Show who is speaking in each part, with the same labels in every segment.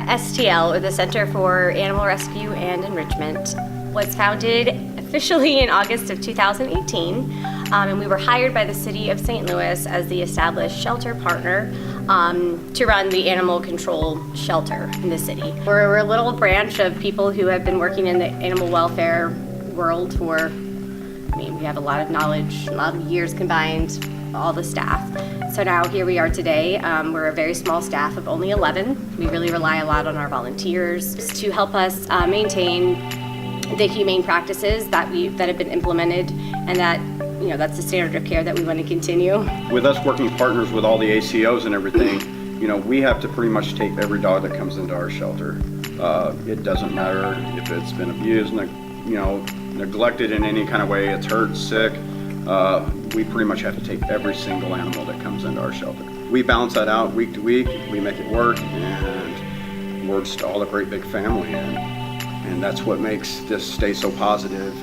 Speaker 1: STL, or the Center for Animal Rescue and Enrichment, was founded officially in August of 2018, and we were hired by the City of St. Louis as the established shelter partner to run the animal control shelter in the city. We're a little branch of people who have been working in the animal welfare world for, we have a lot of knowledge, a lot of years combined, all the staff. So now here we are today. We're a very small staff of only 11. We really rely a lot on our volunteers to help us maintain the humane practices that have been implemented, and that's the standard of care that we want to continue.
Speaker 2: With us working partners with all the ACOs and everything, we have to pretty much take every dog that comes into our shelter. It doesn't matter if it's been abused, neglected in any kind of way, it's hurt, sick. We pretty much have to take every single animal that comes into our shelter. We balance that out week to week, we make it work, and we're just all a great big family, and that's what makes this stay so positive.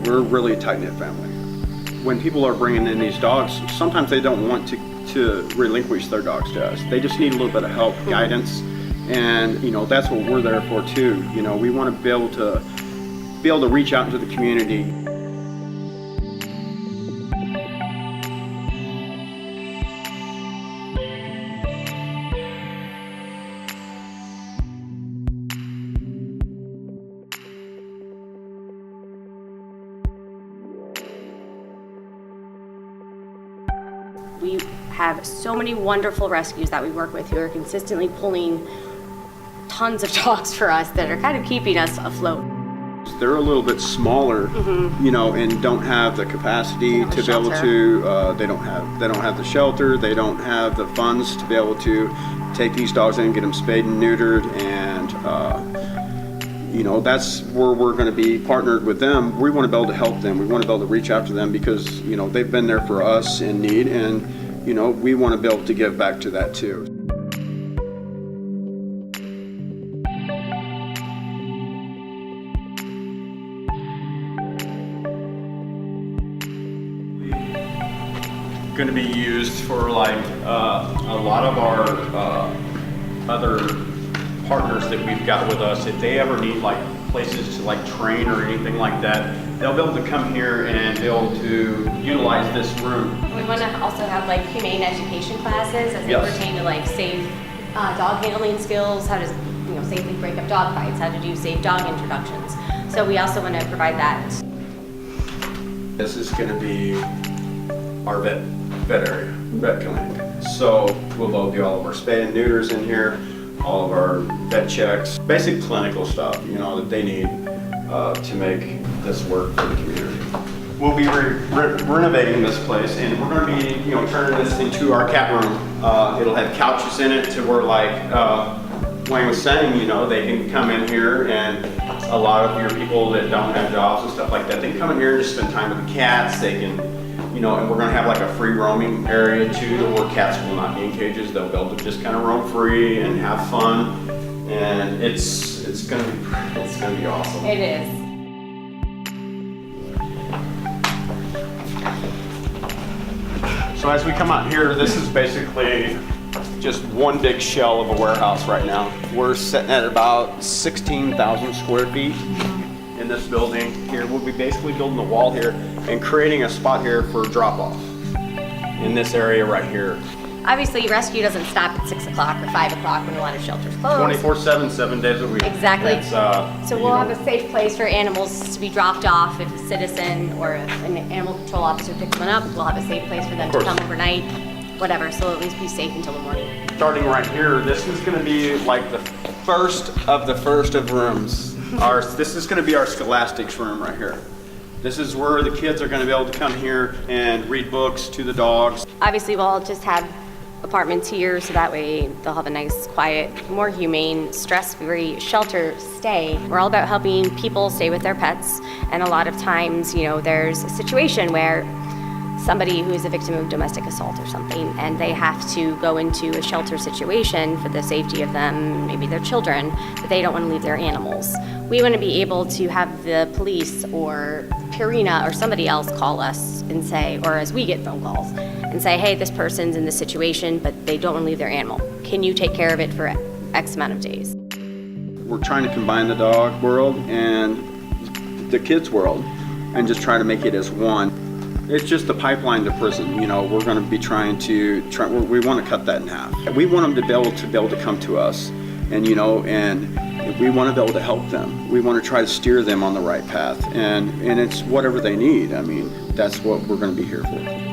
Speaker 2: We're really a tight-knit family. When people are bringing in these dogs, sometimes they don't want to relinquish their dogs to us. They just need a little bit of help, guidance, and that's what we're there for too. We want to be able to reach out into the community.
Speaker 1: We have so many wonderful rescues that we work with who are consistently pulling tons of dogs for us that are kind of keeping us afloat.
Speaker 2: They're a little bit smaller, and don't have the capacity to be able to. They don't have the shelter. They don't have the funds to be able to take these dogs in, get them spayed and neutered, and that's where we're going to be partnered with them. We want to be able to help them. We want to be able to reach out to them because they've been there for us in need, and we want to be able to give back to that too. Going to be used for a lot of our other partners that we've got with us. If they ever need places to train or anything like that, they'll be able to come here and be able to utilize this room.
Speaker 1: We want to also have humane education classes as they pertain to safe dog handling skills, how to safely break up dog fights, how to do safe dog introductions. So we also want to provide that.
Speaker 2: This is going to be our vet clinic. So we'll both do all of our spay and neuters in here, all of our vet checks, basic clinical stuff, that they need to make this work for the community. We'll be renovating this place, and we're going to be, turning this into our cat room. It'll have couches in it to where, Wayne was saying, they can come in here, and a lot of your people that don't have jobs and stuff like that, they can come in here and just spend time with the cats. They can, and we're going to have a free roaming area too, where cats will not be in cages. They'll be able to just kind of roam free and have fun, and it's going to be awesome.
Speaker 1: It is.
Speaker 2: So as we come out here, this is basically just one big shell of a warehouse right now. We're sitting at about 16,000 square feet in this building here. We'll be basically building a wall here and creating a spot here for drop off in this area right here.
Speaker 1: Obviously, rescue doesn't stop at 6 o'clock or 5 o'clock when a lot of shelters close.
Speaker 2: 24/7, 7 days a week.
Speaker 1: Exactly. So we'll have a safe place for animals to be dropped off. If a citizen or an animal control officer picks one up, we'll have a safe place for them to come overnight, whatever, so at least be safe until the morning.
Speaker 2: Starting right here, this is going to be the first of rooms. This is going to be our scholastics room right here. This is where the kids are going to be able to come here and read books to the dogs.
Speaker 1: Obviously, we'll just have apartments here, so that way they'll have a nice, quiet, more humane, stress-free shelter stay. We're all about helping people stay with their pets, and a lot of times, there's a situation where somebody who is a victim of domestic assault or something, and they have to go into a shelter situation for the safety of them, maybe their children, but they don't want to leave their animals. We want to be able to have the police or Purina or somebody else call us and say, or as we get phone calls, and say, hey, this person's in this situation, but they don't want to leave their animal. Can you take care of it for X amount of days.
Speaker 2: We're trying to combine the dog world and the kids world and just try to make it as one. It's just the pipeline to prison. You know, we're going to be we want to cut that in half. We want them to be able to come to us, and we want to be able to help them. We want to try to steer them on the right path, and it's whatever they need. I mean, that's what we're going to be here for.